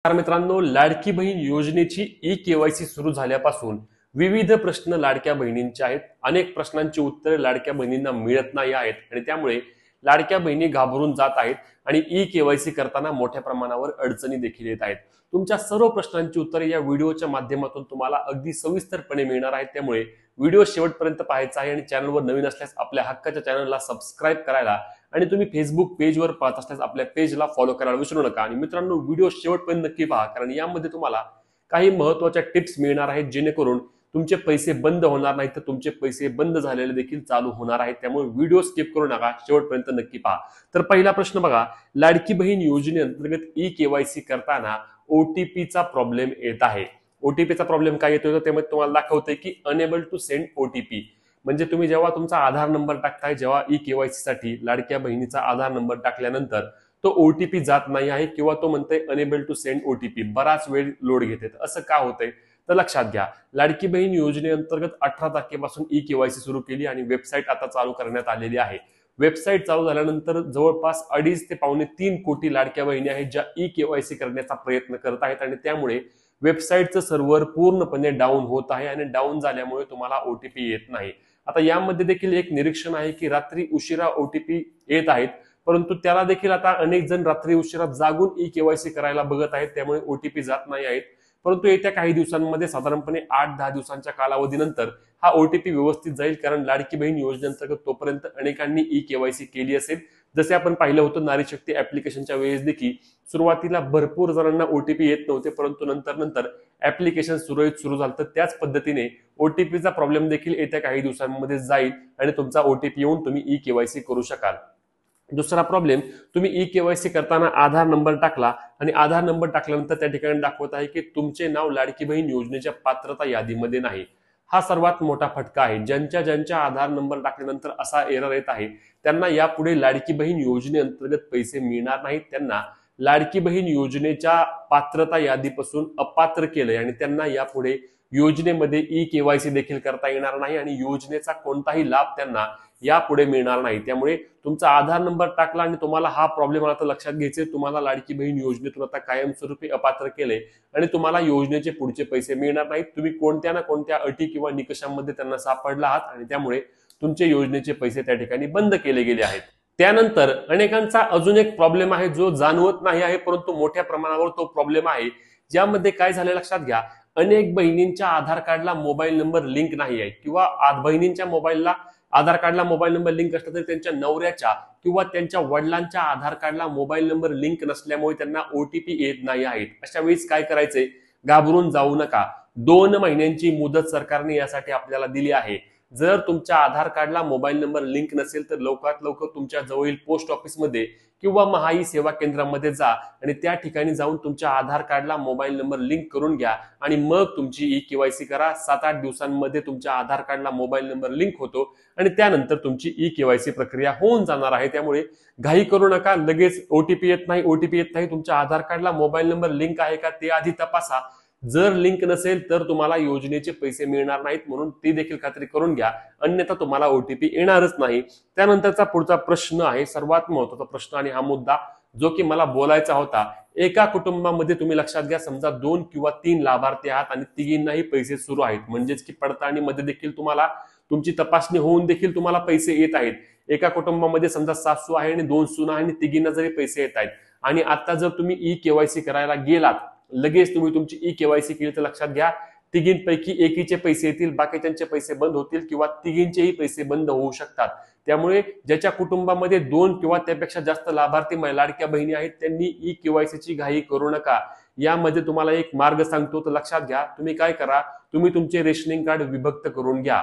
मित्रांनो, लाडकी बहीण योजनेची ई-केवायसी सुरू झाल्यापासून विविध प्रश्न लाडक्या बहिणींचे आहेत. अनेक प्रश्नांची उत्तरे लाडक्या बहिणींना मिळत नाही आहेत आणि त्यामुळे लाडक्या बहिणी घाबरून जात आहेत आणि ई-केवायसी करताना मोठ्या प्रमाणावर अडचणी देखील येत आहेत. तुमच्या सर्व प्रश्नांची उत्तरे या व्हिडिओच्या माध्यमातून तुम्हाला अगदी सविस्तरपणे मिळणार आहेत. त्यामुळे व्हिडिओ शेवटपर्यंत पाहायचा आहे आणि चॅनलवर नवीन असल्यास आपल्या हक्काच्या चॅनलला सबस्क्राइब करायला आणि तुम्ही फेसबुक पेजवर पाहत असल्यास आपल्या पेजला फॉलो करायला विसरू नका. आणि मित्रांनो, व्हिडिओ शेवटपर्यंत नक्की पहा, कारण यामध्ये तुम्हाला काही महत्त्वाच्या टिप्स मिळणार आहेत जेणेकरून तुमचे पैसे बंद होणार नाहीत, तर तुमचे पैसे बंद झालेले देखील चालू होणार आहेत. त्यामुळे व्हिडिओ स्किप करू नका, शेवटपर्यंत नक्की पहा. तर पहिला प्रश्न बघा, लाडकी बहीण योजनेअंतर्गत ई-केवायसी करताना ओटीपीचा प्रॉब्लेम येत आहे. ओटीपीचा प्रॉब्लेम काय येतोय तर त्यामध्ये तुम्हाला दाखवतंय की अनेबल टू सेंड ओटीपी. म्हणजे तुम्ही जेव्हा तुमचा आधार नंबर टाकताय, जेव्हा ई-केवायसी साठी लाडक्या बहिणीचा आधार नंबर टाकल्यानंतर तो ओटीपी जात नाही आहे किंवा तो म्हणतोय अनेबल टू सेंड ओटीपी, बराच वेळ लोड घेते. असं का होतंय तर लक्षात घ्या, लाडकी बहीण योजनेअंतर्गत 18 तारखेपासून ई-केवायसी सुरू केली आणि वेबसाईट आता चालू करण्यात आलेली आहे. वेबसाईट चालू झाल्यानंतर जवळपास 2.5 ते 3.25 कोटी लाडक्या बहिणी आहेत ज्या ई-केवायसी करण्याचा प्रयत्न करत आहेत आणि त्यामुळे वेबसाईटचं सर्व्हर पूर्णपणे डाऊन होत आहे आणि डाऊन झाल्यामुळे तुम्हाला ओटीपी येत नाही. आता यामध्ये देखील एक निरीक्षण आहे की रात्री उशिरा ओटीपी येत आहेत, परंतु त्याला देखील आता अनेक जण रात्री उशिरा जागून ई-केवायसी करायला बघत आहेत, त्यामुळे ओटीपी जात नाही आहेत. परंतु येत्या काही दिवसांमध्ये साधारणपणे 8-10 दिवसांच्या कालावधीनंतर हा ओटीपी व्यवस्थित जाईल, कारण लाडकी बहीण योजनेअंतर्गत तोपर्यंत अनेकांनी ई-केवायसी केली असेल. जसे आपण पाहिलं होतं नारी शक्ती ऍप्लिकेशनच्या वेळेस देखील सुरुवातीला भरपूर जणांना ओटीपी येत नव्हते, परंतु नंतर ऍप्लिकेशन सुरळीत सुरू झालं. तर त्याच पद्धतीने ओटीपीचा प्रॉब्लेम देखील येत्या काही दिवसांमध्ये जाईल आणि तुमचा ओटीपी येऊन तुम्ही ई-केवायसी करू शकाल. दुसरा प्रॉब्लेम, तुम्ही ई-केवायसी करताना आधार नंबर टाकला आणि आधार नंबर टाकल्यानंतर त्या ठिकाणी दाखवत आहे की तुमचे नाव लाडकी बहीण योजनेच्या पात्रता यादीमध्ये नाही. हा सर्वात मोठा फटका आहे. ज्यांच्या आधार नंबर टाकल्यानंतर असा एरर येत आहे त्यांना यापुढे लाडकी बहीण योजनेअंतर्गत पैसे मिळणार नाहीत. त्यांना लाडकी बहीण योजनेच्या पात्रता यादीपासून अपात्र केलंय आणि त्यांना यापुढे योजनेमध्ये ई-केवायसी देखील करता येणार नाही आणि योजनेचा कोणताही लाभ त्यांना यापुढे मिळणार नाही. त्यामुळे तुमचा आधार नंबर टाकला आणि तुम्हाला हा प्रॉब्लेम आला तर लक्षात घ्यायचे, तुम्हाला लाडकी बहीण योजनेतून आता कायमस्वरूपी अपात्र केले आणि तुम्हाला योजनेचे पुढचे पैसे मिळणार नाहीत. तुम्ही कोणत्या ना कोणत्या अटी किंवा निकषांमध्ये त्यांना सापडला आहात आणि त्यामुळे तुमचे योजनेचे पैसे त्या ठिकाणी बंद केले गेले आहेत. त्यानंतर अनेकांचा अजून एक प्रॉब्लेम आहे जो जाणवत नाही आहे, परंतु मोठ्या प्रमाणावर तो प्रॉब्लेम आहे. ज्यामध्ये काय झाले लक्षात घ्या, अनेक बहिणींच्या आधार कार्डला मोबाईल नंबर लिंक नाही आहे किंवा बहिणींच्या मोबाईलला आधार कार्डला मोबाईल नंबर लिंक असला तरी त्यांच्या नवऱ्याच्या किंवा त्यांच्या वडिलांच्या आधार कार्डला मोबाईल नंबर लिंक नसल्यामुळे त्यांना ओटीपी येत नाही आहेत. अशा वेळेस काय करायचे, घाबरून जाऊ नका. 2 महिन्यांची मुदत सरकारने यासाठी आपल्याला दिली आहे. जर तुमच्या आधार कार्डला मोबाईल नंबर लिंक नसेल तर लवकरात लवकर तुमच्या जवळील पोस्ट ऑफिसमध्ये किंवा महाई सेवा केंद्रामध्ये जा आणि त्या ठिकाणी जाऊन तुमच्या आधार कार्डला मोबाईल नंबर लिंक करून घ्या आणि मग तुमची ई-केवायसी करा. 7-8 दिवसांमध्ये तुमच्या आधार कार्डला मोबाईल नंबर लिंक होतो आणि त्यानंतर तुमची ई-केवायसी प्रक्रिया होऊन जाणार आहे. त्यामुळे घाई करू नका. लगेच ओटीपी येत नाही, तुमच्या आधार कार्डला मोबाईल नंबर लिंक आहे का ते आधी तपासा. जर लिंक नसेल तर तुम्हाला योजनेचे पैसे मिळणार नाहीत, म्हणून ती देखील खात्री करून घ्या, अन्यथा तुम्हाला ओटीपी येणारच नाही. त्यानंतरचा पुढचा प्रश्न आहे सर्वात महत्त्वाचा प्रश्न आणि हा मुद्दा जो की मला बोलायचा होता. एका कुटुंबामध्ये तुम्ही लक्षात घ्या, समजा 2 किंवा 3 लाभार्थी आहात आणि तिघींनाही पैसे सुरू आहेत, म्हणजेच की पडताळणीमध्ये देखील तुम्हाला तुमची तपासणी होऊन देखील तुम्हाला पैसे येत आहेत. एका कुटुंबामध्ये समजा सासू आहे आणि 2 सुना आहे आणि तिघींना जरी पैसे येत आहेत आणि आता जर तुम्ही ई-केवायसी करायला गेलात, लगेच तुम्ही तुमची ई-केवायसी केली तर लक्षात घ्या, तिघींपैकी एकीचे पैसे येतील, बाकीच्यांचे पैसे बंद होतील किंवा तिघींचेही पैसे बंद होऊ शकतात. त्यामुळे ज्याच्या कुटुंबामध्ये 2 किंवा त्यापेक्षा जास्त लाभार्थी लाडक्या बहिणी आहेत त्यांनी ई-केवायसीची घाई करू नका. यामध्ये तुम्हाला एक मार्ग सांगतो, तर लक्षात घ्या. तुम्ही काय करा, तुम्ही तुमचे रेशनिंग कार्ड विभक्त करून घ्या.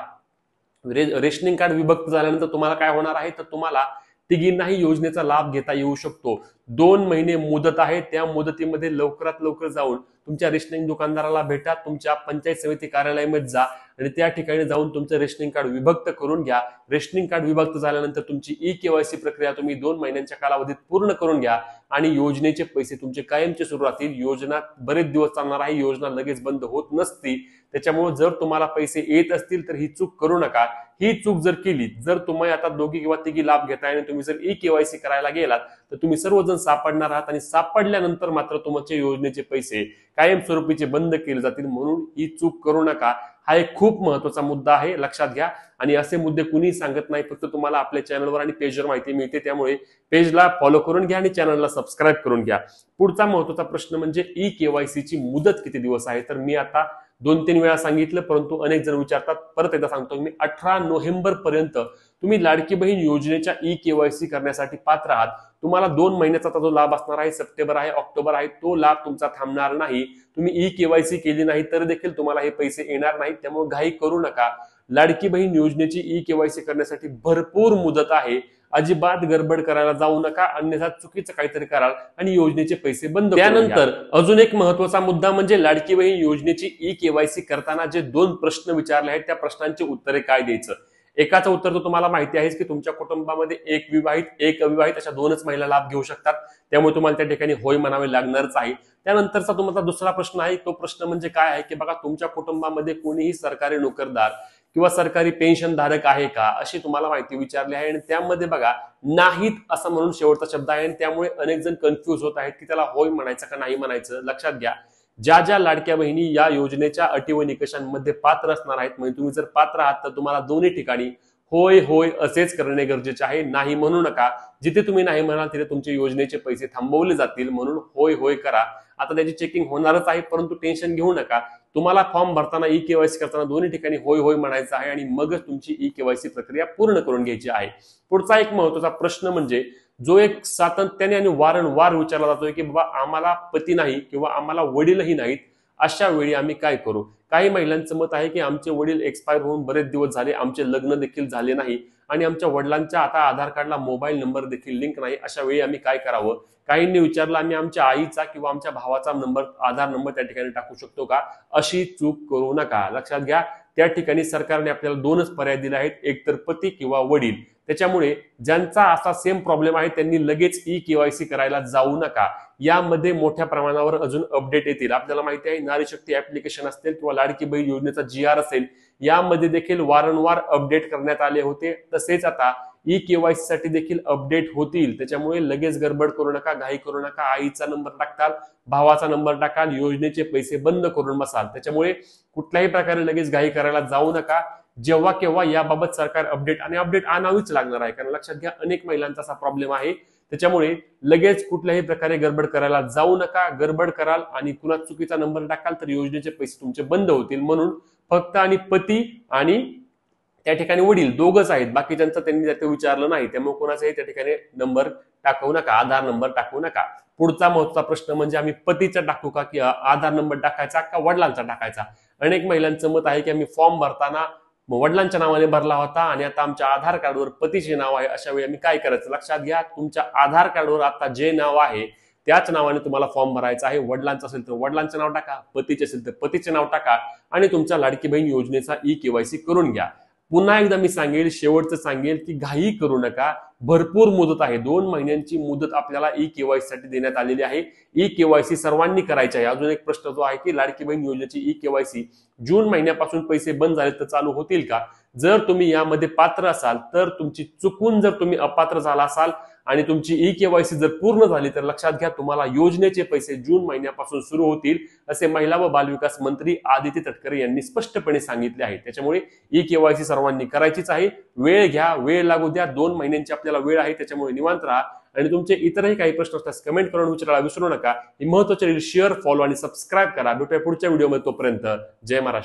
रेशनिंग कार्ड विभक्त झाल्यानंतर तुम्हाला काय होणार आहे तर तुम्हाला तिघींनाही योजनेचा लाभ घेता येऊ शकतो. 2 महिने मुदत आहे, त्या मुदतीमध्ये लवकरात लवकर जाऊन तुमच्या रेशनिंग दुकानदाराला भेटा, तुमच्या पंचायत समिती कार्यालयामध्ये जा आणि त्या ठिकाणी जाऊन तुमचं रेशनिंग कार्ड विभक्त करून घ्या. रेशनिंग कार्ड विभक्त झाल्यानंतर तुमची ई-केवायसी प्रक्रिया तुम्ही 2 महिन्यांच्या कालावधीत पूर्ण करून घ्या आणि योजनेचे पैसे तुमचे कायमचे सुरू राहतील. योजना बरेच दिवस चालणार आहे, योजना लगेच बंद होत नसती. त्याच्यामुळे जर तुम्हाला पैसे येत असतील तर ही चूक करू नका. ही चूक जर केली, जर तुम्ही आता दोघी किंवा तिघी लाभ घेताय आणि तुम्ही जर ई-केवायसी करायला गेलात तर तुम्ही सर्वजण सापडणार आहात आणि सापडल्यानंतर मात्र तुमच्या योजनेचे पैसे कायमस्वरूपीचे बंद केले जातील, म्हणून ही चूक करू नका. हा एक खूप महत्वाचा मुद्दा आहे, लक्षात घ्या. आणि असे मुद्दे कुणी सांगत नाही, फक्त तुम्हाला आपल्या चॅनलवर आणि पेजवर माहिती मिळते, त्यामुळे पेजला फॉलो करून घ्या आणि चॅनलला सबस्क्राईब करून घ्या. पुढचा महत्वाचा प्रश्न म्हणजे ई केवायसी ची मुदत किती दिवस आहे. तर मी आता 2-3 वेळा सांगितलं, परंतु अनेक जण विचारतात, परत एकदा सांगतो मी, 18 नोव्हेंबर पर्यंत तुम्ही लाडकी बहीण योजनेच्या ई केवायसी करण्यासाठी पात्र आहात. तुम्हाला 2 महिन्याचा जो लाभ असणार आहे, सप्टेंबर आहे, ऑक्टोबर आहे, तो लाभ तुमचा थांबणार नाही. तुम्ही ई केवायसी केली नाही तर देखील तुम्हाला हे पैसे येणार नाहीत, त्यामुळे घाई करू नका. लाडकी बहीण योजनेची ई केवायसी करण्यासाठी भरपूर मुदत आहे. अजिबात गडबड करायला जाऊ नका, अन्यथा चुकीचं काहीतरी कराल आणि योजनेचे पैसे बंद. त्यानंतर अजून एक महत्वाचा मुद्दा म्हणजे लाडकी बहीण योजनेची ई केवायसी करताना जे 2 प्रश्न विचारले आहेत त्या प्रश्नांची उत्तरे काय द्यायचं. एकाचं उत्तर तर तुम्हाला माहिती आहेच की तुमच्या कुटुंबामध्ये एक विवाहित एक अविवाहित अशा 2च महिला लाभ घेऊ शकतात, त्यामुळे तुम्हाला त्या ठिकाणी होय म्हणावे लागणारच आहे. त्यानंतरचा तुमचा दुसरा प्रश्न आहे, तो प्रश्न म्हणजे काय आहे की बघा तुमच्या कुटुंबामध्ये कोणीही सरकारी नोकरदार किंवा सरकारी पेन्शन धारक आहे का, अशी तुम्हाला माहिती विचारली आहे. आणि त्यामध्ये बघा नाहीत असं म्हणून शेवटचा शब्द आहे, आणि त्यामुळे अनेक जण कन्फ्युज होत आहेत की त्याला होय म्हणायचं का नाही म्हणायचं. लक्षात घ्या, ज्या ज्या लाडक्या बहिणी या योजनेच्या अटी व निकषांमध्ये पात्र असणार आहेत, म्हणजे तुम्ही जर पात्र आहात तर तुम्हाला दोन्ही ठिकाणी होय होय असेच करणे गरजेचे आहे. नाही म्हणू नका. जिथे तुम्ही नाही म्हणाल तिथे तुमचे योजनेचे पैसे थांबवले जातील, म्हणून होय होय करा. आता त्याची चेकिंग होणारच आहे, परंतु टेन्शन घेऊ नका. तुम्हाला फॉर्म भरताना ई केवायसी करताना दोन्ही ठिकाणी होय होय म्हणायचं आहे आणि मगच तुमची ई केवायसी प्रक्रिया पूर्ण करून घ्यायची आहे. पुढचा एक महत्वाचा प्रश्न म्हणजे जो एक सातत्याने आणि वारंवार विचारला जातोय की बाबा आम्हाला पती नाही किंवा आम्हाला वडीलही नाहीत, अशा वेळी आम्ही काय करू. काही महिलांचं मत आहे की आमचे वडील एक्सपायर होऊन बरेच दिवस झाले, आमचे लग्न देखील झाले नाही आणि आमच्या वडिलांच्या आता आधार कार्डला मोबाईल नंबर देखील लिंक नाही, अशा वेळी आम्ही काय करावं. काहींनी विचारलं आम्ही आमच्या आईचा किंवा आमच्या भावाचा नंबर आधार नंबर त्या ठिकाणी टाकू शकतो का. अशी चूक करू नका. लक्षात घ्या, त्या ठिकाणी सरकारने आपल्याला 2च पर्याय दिले आहेत, एक तर पती किंवा वडील. त्याच्यामुळे ज्यांचा असा सेम प्रॉब्लेम आहे त्यांनी लगेच ई केवायसी करायला जाऊ नका. यामध्ये मोठ्या प्रमाणावर अजून अपडेट येतील. आपल्याला माहिती आहे नारी शक्ती ऍप्लिकेशन असतील किंवा लाडकी बहीण योजनेचा GR असेल, यामध्ये देखील वारंवार अपडेट करण्यात आले होते. तसेच आता ई केवायसी साठी देखील अपडेट होतील. त्याच्यामुळे लगेच गडबड करू नका, घाई करू नका. आईचा नंबर टाकताल, भावाचा नंबर टाकाल, योजनेचे पैसे बंद करून बसाल. त्याच्यामुळे कुठल्याही प्रकारे लगेच घाई करायला जाऊ नका. जेव्हा केव्हा याबाबत सरकार अपडेट आणावीच लागणार आहे, कारण लक्षात घ्या अनेक महिलांचा असा प्रॉब्लेम आहे. त्याच्यामुळे लगेच कुठल्याही प्रकारे गडबड करायला जाऊ नका. गडबड कराल आणि कुणा चुकीचा नंबर टाकाल तर योजनेचे पैसे तुमचे बंद होतील. म्हणून फक्त आणि पती आणि त्या ठिकाणी वडील दोघच आहेत, बाकीच्यांचं त्यांनी ते विचारलं नाही, त्यामुळे कोणाचाही त्या ठिकाणी नंबर टाकू नका, आधार नंबर टाकू नका. पुढचा महत्त्वाचा प्रश्न म्हणजे आम्ही पतीचा टाकू का की आधार नंबर टाकायचा का वडिलांचा टाकायचा. अनेक महिलांचं मत आहे की आम्ही फॉर्म भरताना वडिलांच्या नावाने भरला होता आणि आता आमच्या आधार कार्डवर पतीचे नाव आहे, अशा वेळी आम्ही काय करायचं. लक्षात घ्या, तुमच्या आधार कार्डवर आता जे नाव आहे त्याच नावाने तुम्हाला फॉर्म भरायचा आहे. वडिलांचं असेल तर वडिलांचं नाव टाका, पतीचे असेल तर पतीचे नाव टाका आणि तुमच्या लाडकी बहीण योजनेचा ई केवायसी करून घ्या. पुन्हा एकदा मी सांगेल, शेवटचं सांगेल की घाई करू नका. भरपूर मुदत आहे, 2 महिन्यांची मुदत आपल्याला ई केवायसी साठी देण्यात आलेली आहे. ई केवायसी सर्वांनी करायची आहे. अजून एक प्रश्न जो आहे की लाडकी बहीण योजनेची ई केवायसी जून महिन्यापासून पैसे बंद झाले तर चालू होतील का. जर तुम्ही यामध्ये पात्र असाल तर तुमची चुकून जर तुम्ही अपात्र झाला असाल आणि तुमची ई केवायसी जर पूर्ण झाली तर लक्षात घ्या तुम्हाला योजनेचे पैसे जून महिन्यापासून सुरू होतील, असे महिला व बालविकास मंत्री आदिती तटकरे यांनी स्पष्टपणे सांगितले आहे. त्याच्यामुळे ई केवायसी सर्वांनी करायचीच आहे. वेळ घ्या, वेळ लागू द्या. 2 महिन्यांची आपल्याला वेळ आहे, त्याच्यामुळे निवांत राहा. आणि तुमचे इतरही काही प्रश्न असल्यास कमेंट करून विचारायला विसरू नका. ही महत्त्वाची रील शेअर, फॉलो आणि सबस्क्राईब करा. भेटूया पुढच्या व्हिडिओमध्ये. तोपर्यंत जय महाराष्ट्र.